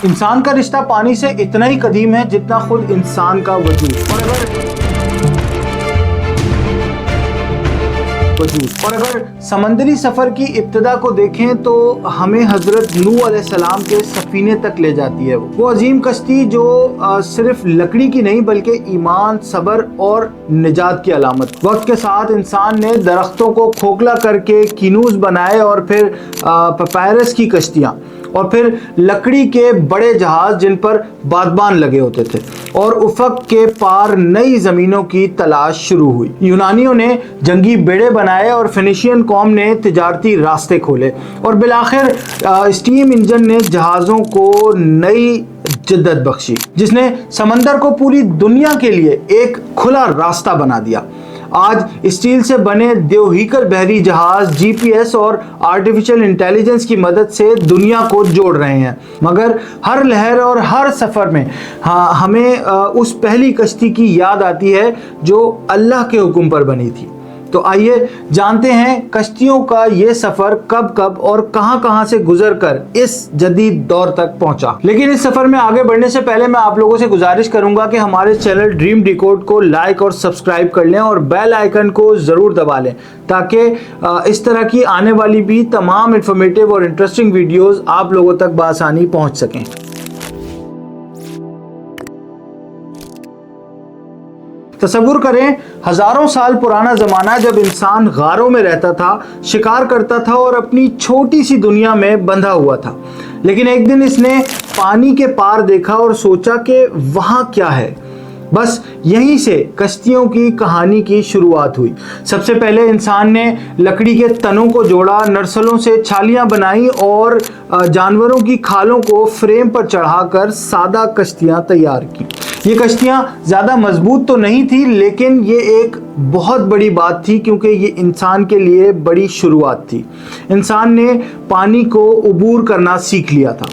इंसान का रिश्ता पानी से इतना ही कदीम है जितना खुद इंसान का वजूद। और अगर समंदरी सफ़र की इब्तिदा को देखें तो हमें हज़रत नूह अलैहिस्सलाम के सफ़ीने तक ले जाती है। वो अजीम कश्ती जो सिर्फ लकड़ी की नहीं बल्कि ईमान, सब्र और निजात की अलामत। वक्त के साथ इंसान ने दरख्तों को खोखला करके कीनूस बनाए और फिर पपायरस की कश्तियाँ और फिर लकड़ी के बड़े जहाज जिन पर बादबान लगे होते थे और उफक के पार नई ज़मीनों की तलाश शुरू हुई। यूनानियों ने जंगी बेड़े बनाए और फिनिशियन कौम ने तिजारती रास्ते खोले और बिलाखिर स्टीम इंजन ने जहाज़ों को नई जिद्दत बख्शी जिसने समंदर को पूरी दुनिया के लिए एक खुला रास्ता बना दिया। आज स्टील से बने देवहीकल बहरी जहाज जीपीएस और आर्टिफिशियल इंटेलिजेंस की मदद से दुनिया को जोड़ रहे हैं, मगर हर लहर और हर सफ़र में हमें उस पहली कश्ती की याद आती है जो अल्लाह के हुक्म पर बनी थी। तो आइए जानते हैं कश्तियों का ये सफ़र कब कब और कहां से गुजरकर इस जदीद दौर तक पहुंचा। लेकिन इस सफ़र में आगे बढ़ने से पहले मैं आप लोगों से गुजारिश करूंगा कि हमारे चैनल ड्रीम डिकोड को लाइक और सब्सक्राइब कर लें और बेल आइकन को ज़रूर दबा लें ताकि इस तरह की आने वाली भी तमाम इंफॉर्मेटिव और इंटरेस्टिंग वीडियोज़ आप लोगों तक बआसानी पहुँच सकें। तसव्वुर करें, हजारों साल पुराना ज़माना जब इंसान गारों में रहता था, शिकार करता था और अपनी छोटी सी दुनिया में बंधा हुआ था। लेकिन एक दिन इसने पानी के पार देखा और सोचा कि वहाँ क्या है। बस यहीं से कश्तियों की कहानी की शुरुआत हुई। सबसे पहले इंसान ने लकड़ी के तनों को जोड़ा, नर्सलों से छालियाँ बनाई और जानवरों की खालों को फ्रेम पर चढ़ाकर सादा कश्तियाँ तैयार की। ये कश्तियाँ ज़्यादा मजबूत तो नहीं थी, लेकिन ये एक बहुत बड़ी बात थी क्योंकि ये इंसान के लिए बड़ी शुरुआत थी। इंसान ने पानी को उबूर करना सीख लिया था।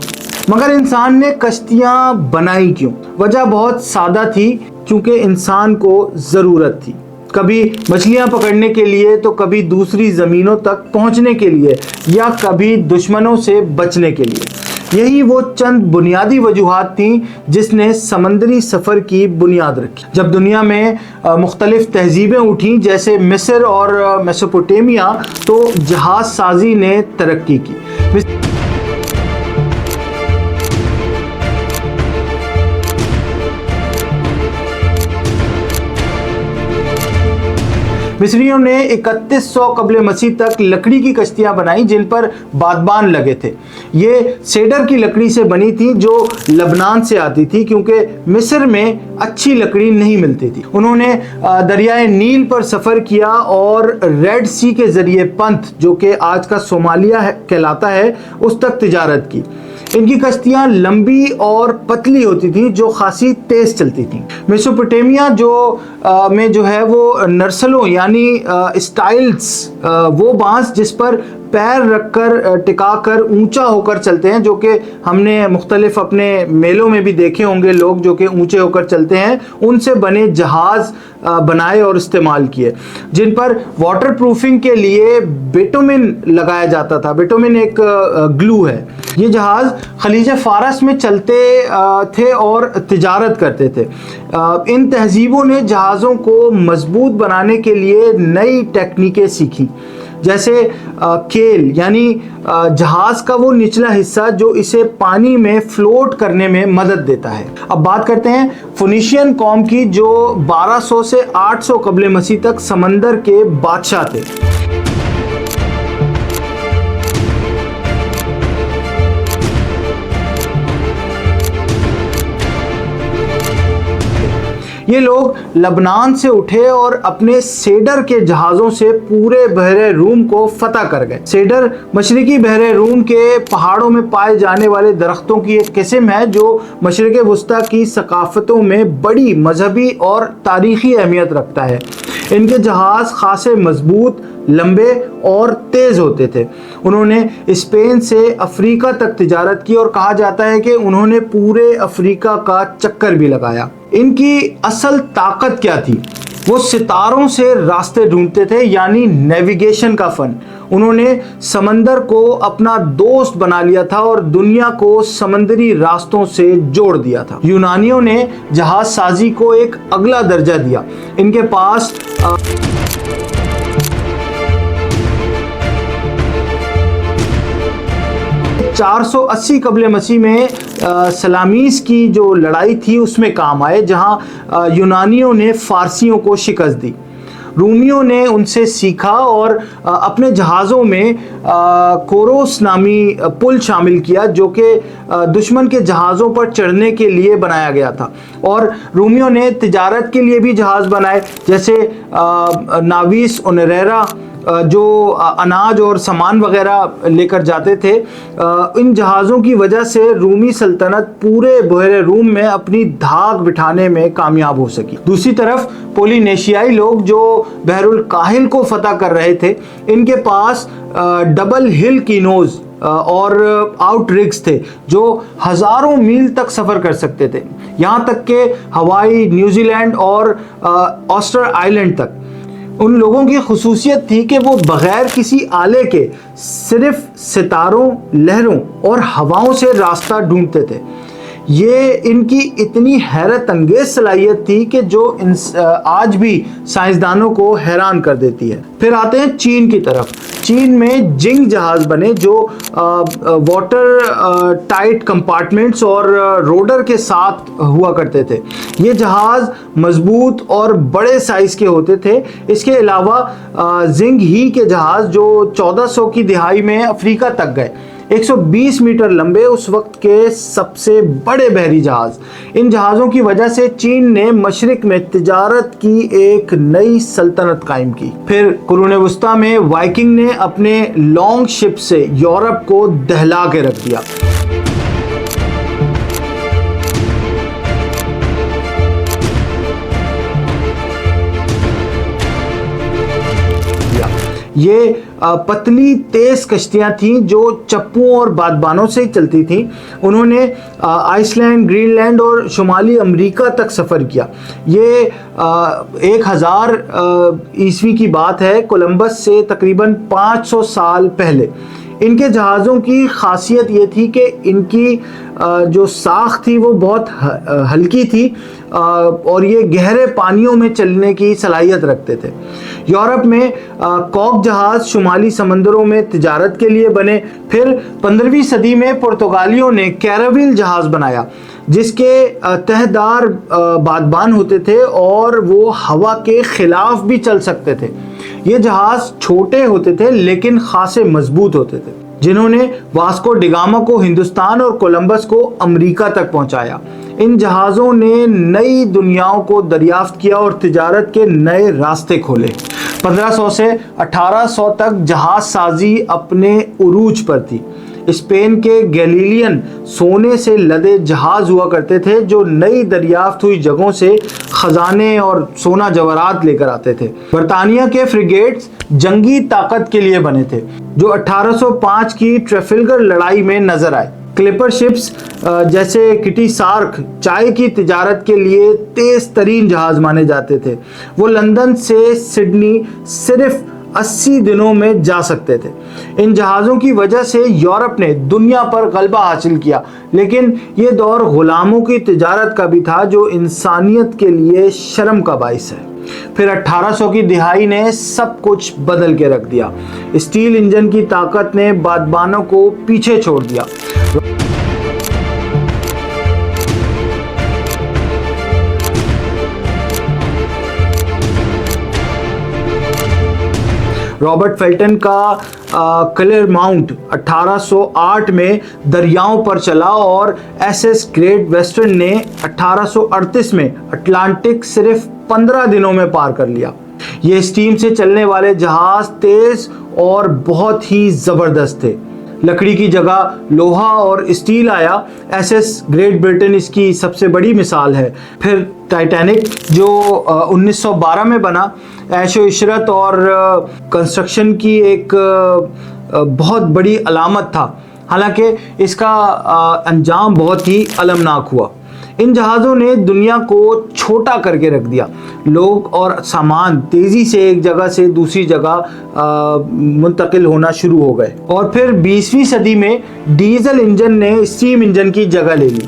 मगर इंसान ने कश्तियाँ बनाई क्यों? वजह बहुत सादा थी, क्योंकि इंसान को ज़रूरत थी, कभी मछलियाँ पकड़ने के लिए तो कभी दूसरी ज़मीनों तक पहुँचने के लिए या कभी दुश्मनों से बचने के लिए। यही वो चंद बुनियादी वजूहात थीं जिसने समंदरी सफ़र की बुनियाद रखी। जब दुनिया में मुख्तलिफ तहजीबें उठीं जैसे मिस्र और मेसोपोटामिया, तो जहाज साजी ने तरक्की की। मिस्रियों ने 3100 कबल मसीह तक लकड़ी की कश्तियां बनाई जिन पर बादबान लगे थे। ये सेडर की लकड़ी से बनी थी जो लबनान से आती थी, क्योंकि मिस्र में अच्छी लकड़ी नहीं मिलती थी। उन्होंने दरियाए नील पर सफ़र किया और रेड सी के ज़रिए पंथ, जो कि आज का सोमालिया कहलाता है, उस तक तिजारत की। इनकी कश्तियाँ लंबी और पतली होती थी जो खासी तेज़ चलती थी। मेसोपोटामिया में जो है वो नर्सलों यानी स्टाइल्स, वो बांस जिस पर पैर रखकर टिकाकर ऊंचा होकर चलते हैं, जो कि हमने मुख्तलिफ अपने मेलों में भी देखे होंगे लोग जो कि ऊंचे होकर चलते हैं, उनसे बने जहाज़ बनाए और इस्तेमाल किए, जिन पर वाटर प्रूफिंग के लिए बिटुमिन लगाया जाता था। बिटुमिन एक ग्लू है। ये जहाज़ खलीज फारस में चलते थे और तिजारत करते थे। इन तहजीबों ने जहाज़ों को मजबूत बनाने के लिए नई टेक्निकें सीखी, जैसे केल यानी जहाज़ का वो निचला हिस्सा जो इसे पानी में फ्लोट करने में मदद देता है। अब बात करते हैं फिनिशियन कौम की, जो 1200 से 800 कबल मसीह तक समंदर के बादशाह थे। ये लोग लबनान से उठे और अपने सेडर के जहाज़ों से पूरे बहरे रूम को फतह कर गए। सेडर मशरिकी बहरे रूम के पहाड़ों में पाए जाने वाले दरख्तों की एक किस्म है जो मशरिक़ वुस्ता की सकाफ़तों में बड़ी मजहबी और तारीख़ी अहमियत रखता है। इनके जहाज़ खासे मजबूत, लंबे और तेज़ होते थे। उन्होंने स्पेन से अफ्रीका तक तिजारत की और कहा जाता है कि उन्होंने पूरे अफ्रीका का चक्कर भी लगाया। इनकी असल ताकत क्या थी? वो सितारों से रास्ते ढूंढते थे, यानी नेविगेशन का फन। उन्होंने समंदर को अपना दोस्त बना लिया था और दुनिया को समंदरी रास्तों से जोड़ दिया था। यूनानियों ने जहाज साजी को एक अगला दर्जा दिया। इनके पास 480 कबले मसीह में सलामीस की जो लड़ाई थी उसमें काम आए, जहां यूनानियों ने फारसियों को शिकस्त दी। रूमियों ने उनसे सीखा और अपने जहाज़ों में कोरोस नामी पुल शामिल किया, जो कि दुश्मन के जहाज़ों पर चढ़ने के लिए बनाया गया था। और रूमियों ने तिजारत के लिए भी जहाज़ बनाए, जैसे नाविस ओनेरेरा, जो अनाज और सामान वगैरह लेकर जाते थे। इन जहाज़ों की वजह से रूमी सल्तनत पूरे बहरे रूम में अपनी धाक बिठाने में कामयाब हो सकी। दूसरी तरफ पोलिनेशियाई लोग जो बहरुल काहिल को फतह कर रहे थे, इनके पास डबल हिल कीनोज और आउटरिग्स थे जो हज़ारों मील तक सफ़र कर सकते थे, यहाँ तक कि हवाई, न्यूजीलैंड और ऑस्टर आइलैंड तक। उन लोगों की खुसूसियत थी कि वो बग़ैर किसी आले के सिर्फ सितारों, लहरों और हवाओं से रास्ता ढूंढते थे। ये इनकी इतनी हैरत अंगेज सलाहियत थी कि जो आज भी साइंसदानों को हैरान कर देती है। फिर आते हैं चीन की तरफ। चीन में जिंग जहाज बने जो वाटर टाइट कंपार्टमेंट्स और रोडर के साथ हुआ करते थे। ये जहाज मजबूत और बड़े साइज के होते थे। इसके अलावा जिंग ही के जहाज जो 1400 की दिहाई में अफ्रीका तक गए, 120 मीटर लंबे, उस वक्त के सबसे बड़े बहरी जहाज। इन जहाज़ों की वजह से चीन ने मशरिक में तिजारत की एक नई सल्तनत कायम की। फिर कुरून वस्ता में वाइकिंग ने अपने लॉन्ग शिप से यूरोप को दहला के रख दिया। ये पतली तेज कश्तियां थीं जो चप्पुओं और बादबानों से चलती थीं। उन्होंने आइसलैंड, ग्रीनलैंड और शुमाली अमेरिका तक सफ़र किया। ये 1000 ईस्वी की बात है, कोलंबस से तकरीबन 500 साल पहले। इनके जहाज़ों की खासियत ये थी कि इनकी जो साख थी वो बहुत हल्की थी और ये गहरे पानियों में चलने की सलाहियत रखते थे। यूरोप में कॉक जहाज़ शुमाली समंदरों में तिजारत के लिए बने। फिर 15वीं सदी में पुर्तगालियों ने कैराविल जहाज़ बनाया, जिसके तहदार बादबान होते थे और वो हवा के खिलाफ भी चल सकते थे। ये जहाज़ छोटे होते थे लेकिन खासे मजबूत होते थे, जिन्होंने वास्को डिगामा को हिंदुस्तान और कोलंबस को अमेरिका तक पहुंचाया। इन जहाज़ों ने नई दुनियाओं को दरियाफ्त किया और तिजारत के नए रास्ते खोले। 1500 से 1800 तक जहाज साजी अपने उरूज पर थी। स्पेन के गैलीलियन सोने से लदे जहाज हुआ करते थे जो नई दरियाफ्त हुई जगहों से खजाने और सोना जवाहरात लेकर आते थे। बरतानिया के फ्रिगेट्स जंगी ताकत के लिए बने थे जो 1805 की ट्रेफिल्गर लड़ाई में नजर आए। क्लिपर शिप्स जैसे किटी सार्क चाय की तिजारत के लिए तेज तरीन जहाज माने जाते थे। वो लंदन से सिडनी सिर्फ 80 दिनों में जा सकते थे। इन जहाज़ों की वजह से यूरोप ने दुनिया पर गलबा हासिल किया, लेकिन ये दौर गुलामों की तिजारत का भी था जो इंसानियत के लिए शर्म का बाइस है। फिर 1800 की दिहाई ने सब कुछ बदल के रख दिया। स्टील इंजन की ताकत ने बादबानों को पीछे छोड़ दिया। रॉबर्ट फेल्टन का क्लेरमाउंट 1808 में दरियाओं पर चला और एसएस ग्रेट वेस्टर्न ने 1838 में अटलांटिक सिर्फ 15 दिनों में पार कर लिया। ये स्टीम से चलने वाले जहाज तेज और बहुत ही ज़बरदस्त थे। लकड़ी की जगह लोहा और स्टील आया। एसएस ग्रेट ब्रिटेन इसकी सबसे बड़ी मिसाल है। फिर टाइटैनिक जो 1912 में बना, ऐशो इशरत और कंस्ट्रक्शन की एक बहुत बड़ी अलामत था, हालांकि इसका अंजाम बहुत ही अलमनाक हुआ। इन जहाज़ों ने दुनिया को छोटा करके रख दिया। लोग और सामान तेज़ी से एक जगह से दूसरी जगह मुंतकिल होना शुरू हो गए। और फिर 20वीं सदी में डीजल इंजन ने स्टीम इंजन की जगह ले ली।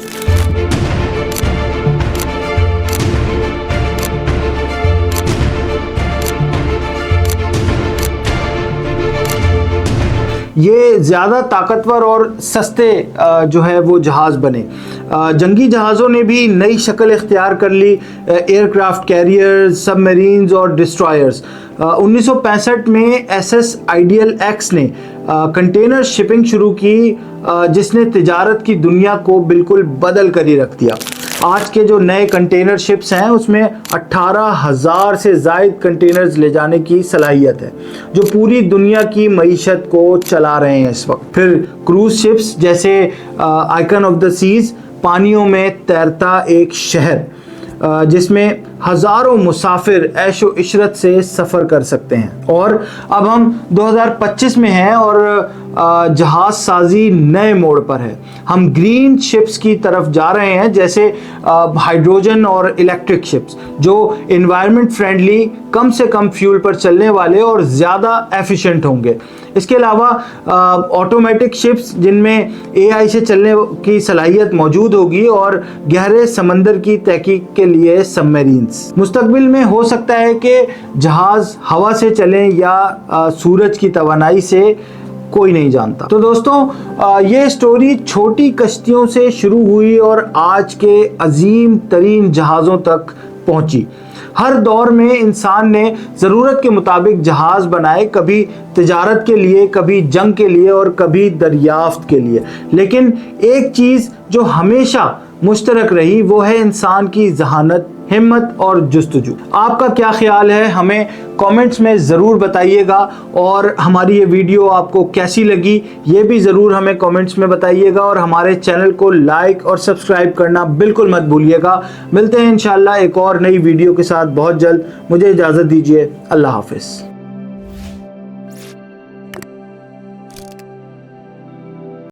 ये ज़्यादा ताकतवर और सस्ते जो है वो जहाज़ बने। जंगी जहाज़ों ने भी नई शक्ल इख्तियार कर ली। एयरक्राफ्ट कैरियर्स, सबमरीन्स और डिस्ट्रॉयर्स। 1965 में SS आइडियल एक्स ने कंटेनर शिपिंग शुरू की, जिसने तिजारत की दुनिया को बिल्कुल बदल कर ही रख दिया। आज के जो नए कंटेनर शिप्स हैं उसमें 18,000 से ज़ायद कंटेनर्स ले जाने की सलाहियत है, जो पूरी दुनिया की मईशत को चला रहे हैं इस वक्त। फिर क्रूज शिप्स जैसे आइकन ऑफ द सीज, पानियों में तैरता एक शहर, जिसमें हज़ारों मुसाफिर ऐशो इशरत से सफ़र कर सकते हैं। और अब हम 2025 में हैं और जहाज़ साजी नए मोड़ पर है। हम ग्रीन शिप्स की तरफ जा रहे हैं, जैसे हाइड्रोजन और इलेक्ट्रिक शिप्स, जो इन्वायरमेंट फ्रेंडली, कम से कम फ्यूल पर चलने वाले और ज़्यादा एफिशिएंट होंगे। इसके अलावा ऑटोमेटिक शिप्स जिनमें AI से चलने की सलाहियत मौजूद होगी, और गहरे समंदर की तहकीक के लिए सबमरीन्स। मुस्तकबिल में हो सकता है कि जहाज़ हवा से चलें या सूरज की तवानाई से, कोई नहीं जानता। तो दोस्तों, ये स्टोरी छोटी कश्तियों से शुरू हुई और आज के अजीम तरीन जहाज़ों तक पहुंची। हर दौर में इंसान ने ज़रूरत के मुताबिक जहाज़ बनाए, कभी तिजारत के लिए, कभी जंग के लिए और कभी दरियाफ्त के लिए। लेकिन एक चीज़ जो हमेशा मुश्तरक रही वो है इंसान की जहानत, हिम्मत और जुस्तजू। आपका क्या ख्याल है, हमें कमेंट्स में ज़रूर बताइएगा। और हमारी ये वीडियो आपको कैसी लगी ये भी ज़रूर हमें कमेंट्स में बताइएगा। और हमारे चैनल को लाइक और सब्सक्राइब करना बिल्कुल मत भूलिएगा। मिलते हैं इंशाल्लाह एक और नई वीडियो के साथ बहुत जल्द। मुझे इजाज़त दीजिए। अल्लाह हाफ़िज़।